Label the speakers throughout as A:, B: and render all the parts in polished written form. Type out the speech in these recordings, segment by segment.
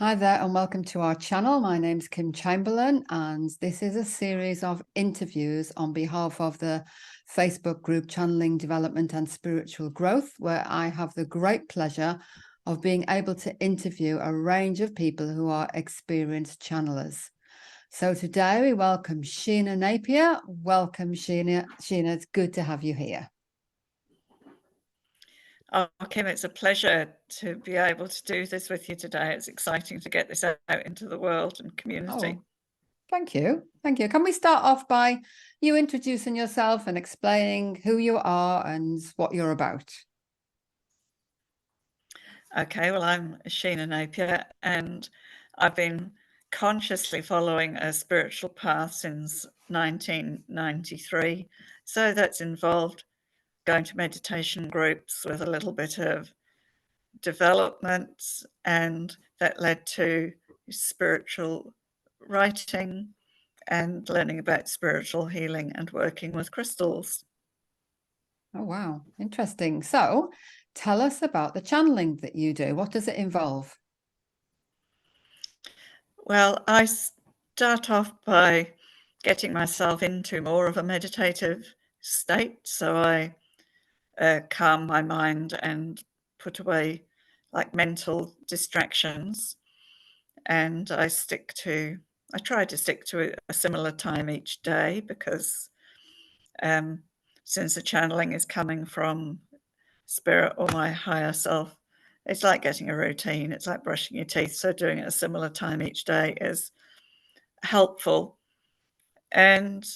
A: Hi there, and welcome to our channel. My name's Kim Chamberlain, and this is a series of interviews on behalf of the Facebook group Channeling Development and Spiritual Growth, where I have the great pleasure of being able to interview a range of people who are experienced channelers. So today we welcome Sheena Napier. Welcome, Sheena. Sheena, it's good to have you here.
B: Oh, Kim, it's a pleasure to be able to do this with you today. It's exciting to get this out into the world and community.
A: Oh, thank you. Thank you. Can we start off by you introducing yourself and explaining who you are and what you're about?
B: Okay, well, I'm Sheena Napier, and I've been consciously following a spiritual path since 1993. So that's involved going to meditation groups with a little bit of development, and that led to spiritual writing and learning about spiritual healing and working with crystals.
A: Oh, wow. Interesting. So tell us about the channeling that you do. What does it involve?
B: Well, I start off by getting myself into more of a meditative state. So I calm my mind and put away like mental distractions. And I try to stick to a similar time each day because um, since the channeling is coming from spirit or my higher self, it's like getting a routine. It's like brushing your teeth. So doing it a similar time each day is helpful. And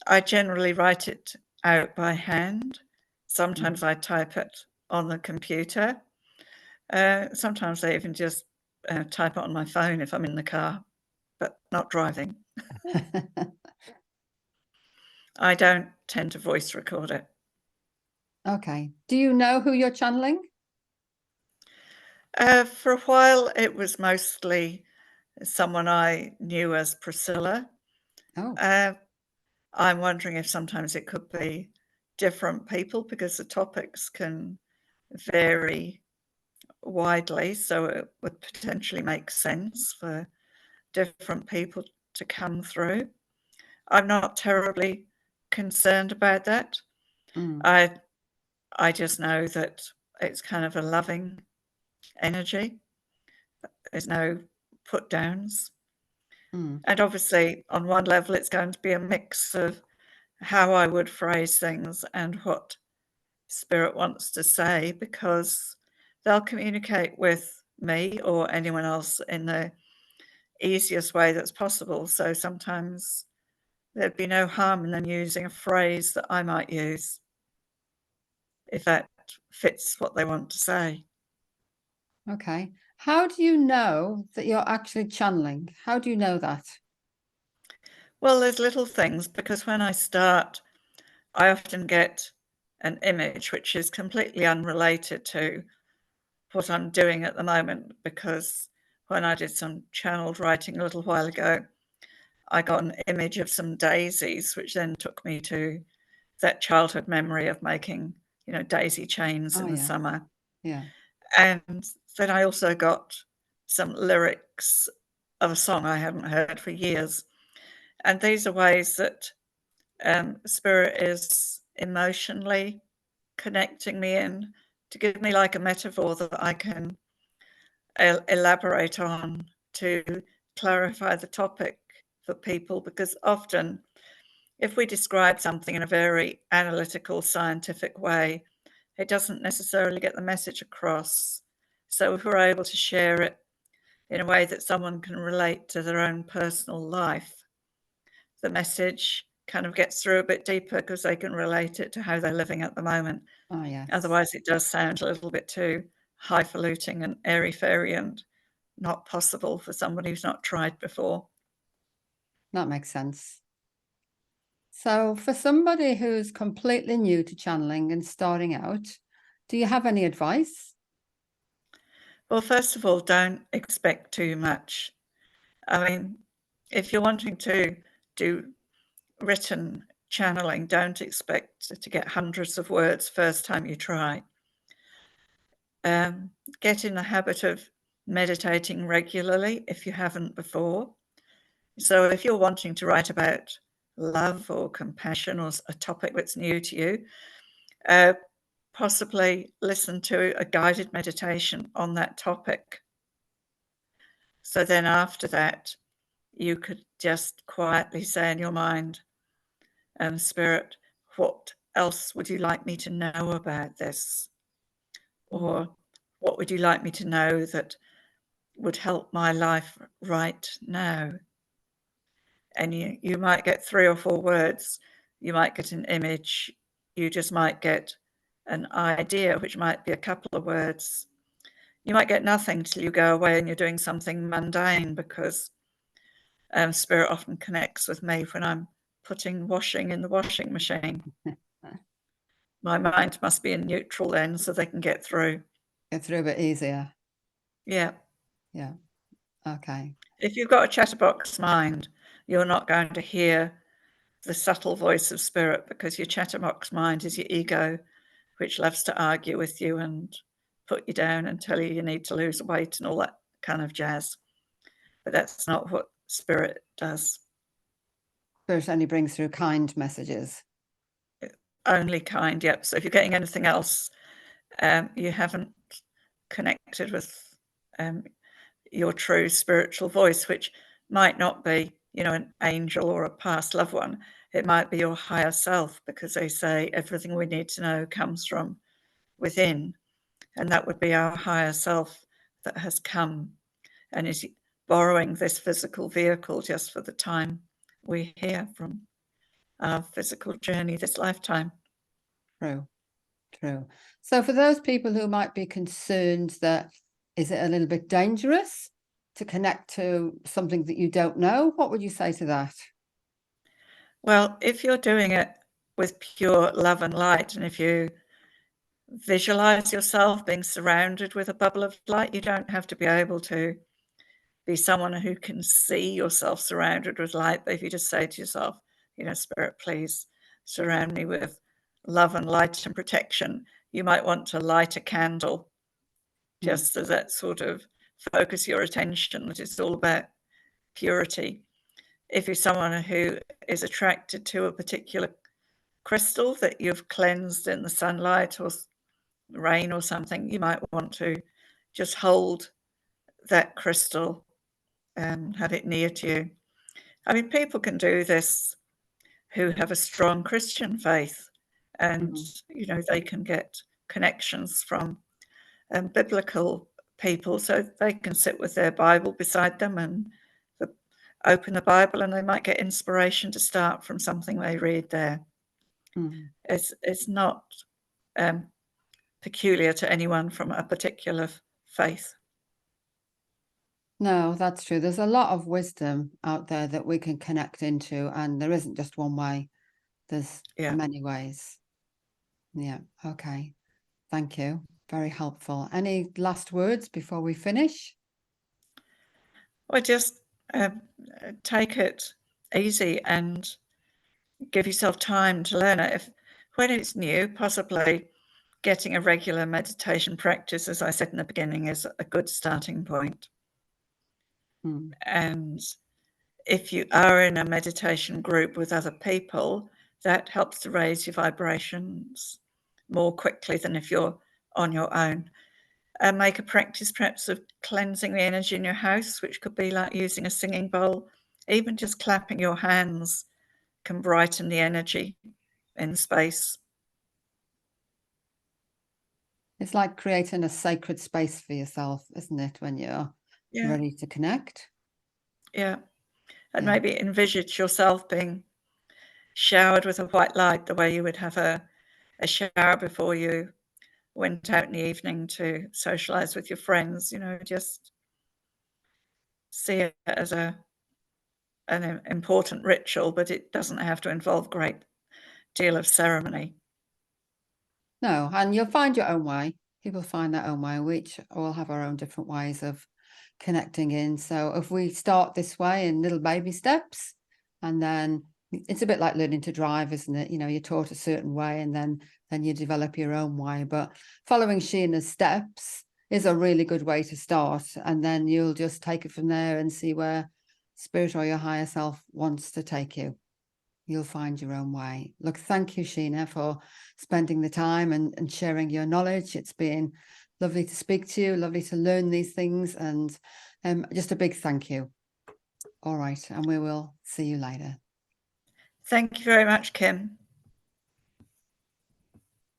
B: I generally write it out by hand. Sometimes I type it on the computer. Sometimes I even just type it on my phone if I'm in the car, but not driving. I don't tend to voice record it.
A: Okay. Do you know who you're channeling?
B: For a while, it was mostly someone I knew as Priscilla.
A: Oh,
B: I'm wondering if sometimes it could be different people because the topics can vary widely, so it would potentially make sense for different people to come through. I'm not terribly concerned about that. I I just know that it's kind of a loving energy. There's no put downs. And obviously, on one level, it's going to be a mix of how I would phrase things and what spirit wants to say, because they'll communicate with me or anyone else in the easiest way that's possible. So sometimes there'd be no harm in them using a phrase that I might use if that fits what they want to say.
A: okay. How do you know that you're actually channeling? How do you know that?
B: Well, there's little things because when I start, I often get an image which is completely unrelated to what I'm doing at the moment, because when I did some channeled writing a little while ago, I got an image of some daisies, which then took me to that childhood memory of making, daisy chains
A: Oh,
B: in the
A: yeah.
B: summer.
A: Yeah.
B: And then I also got some lyrics of a song I hadn't heard for years. And these are ways that spirit is emotionally connecting me in to give me like a metaphor that I can elaborate on to clarify the topic for people, because often if we describe something in a very analytical, scientific way, it doesn't necessarily get the message across. So if we're able to share it in a way that someone can relate to their own personal life, the message kind of gets through a bit deeper because they can relate it to how they're living at the moment.
A: Oh, yes.
B: Otherwise, it does sound a little bit too highfalutin and airy-fairy and not possible for somebody who's not tried before.
A: That makes sense. So for somebody who's completely new to channeling and starting out, do you have any advice?
B: Well, first of all, don't expect too much. I mean, if you're wanting to do written channeling, don't expect to get hundreds of words first time you try. Get in the habit of meditating regularly if you haven't before. So if you're wanting to write about love or compassion or a topic that's new to you, possibly listen to a guided meditation on that topic. So then after that, you could just quietly say in your mind, Spirit, what else would you like me to know about this? Or what would you like me to know that would help my life right now? And you might get 3 or 4 words, you might get an image, you just might get an idea, which might be a couple of words. You might get nothing till you go away and you're doing something mundane, because Spirit often connects with me when I'm putting washing in the washing machine. My mind must be in neutral then, so they can get through.
A: Get through a bit easier.
B: Yeah.
A: Yeah. Okay.
B: If you've got a chatterbox mind, you're not going to hear the subtle voice of Spirit, because your chatterbox mind is your ego, which loves to argue with you and put you down and tell you need to lose weight and all that kind of jazz. But that's not what Spirit does.
A: Spirit only brings through kind messages.
B: Only kind, yep. So if you're getting anything else, you haven't connected with your true spiritual voice, which might not be, an angel or a past loved one. It might be your higher self, because they say everything we need to know comes from within. And that would be our higher self that has come and is borrowing this physical vehicle just for the time we're here from our physical journey this lifetime.
A: True. So for those people who might be concerned that, is it a little bit dangerous to connect to something that you don't know, what would you say to that?
B: Well, if you're doing it with pure love and light, and if you visualize yourself being surrounded with a bubble of light, you don't have to be able to be someone who can see yourself surrounded with light. But if you just say to yourself, Spirit, please surround me with love and light and protection, you might want to light a candle just as that sort of focus your attention, that it's all about purity. If you're someone who is attracted to a particular crystal that you've cleansed in the sunlight or rain or something, you might want to just hold that crystal and have it near to you. I mean, people can do this who have a strong Christian faith, and they can get connections from biblical people, so they can sit with their Bible beside them and open the Bible, and they might get inspiration to start from something they read there. It's not peculiar to anyone from a particular faith.
A: No, that's true. There's a lot of wisdom out there that we can connect into, and there isn't just one way. There's many ways. Yeah. Okay. Thank you. Very helpful. Any last words before we finish?
B: Well, just take it easy and give yourself time to learn it. When it's new, possibly getting a regular meditation practice, as I said in the beginning, is a good starting point. And if you are in a meditation group with other people, that helps to raise your vibrations more quickly than if you're on your own. And make a practice perhaps of cleansing the energy in your house, which could be like using a singing bowl. Even just clapping your hands can brighten the energy in space.
A: It's like creating a sacred space for yourself, isn't it, when you're ready to connect?
B: Yeah. And maybe envisage yourself being showered with a white light, the way you would have a shower before you went out in the evening to socialize with your friends. Just see it as an important ritual, but it doesn't have to involve a great deal of ceremony.
A: No, and you'll find your own way. People find their own way. We each all have our own different ways of connecting in. So if we start this way in little baby steps, and then it's a bit like learning to drive, isn't it? You're taught a certain way, and then you develop your own way. But following Sheena's steps is a really good way to start. And then you'll just take it from there and see where spirit or your higher self wants to take you. You'll find your own way. Look, thank you, Sheena, for spending the time and sharing your knowledge. It's been lovely to speak to you, lovely to learn these things, and just a big thank you. All right, and we will see you later.
B: Thank you very much, Kim.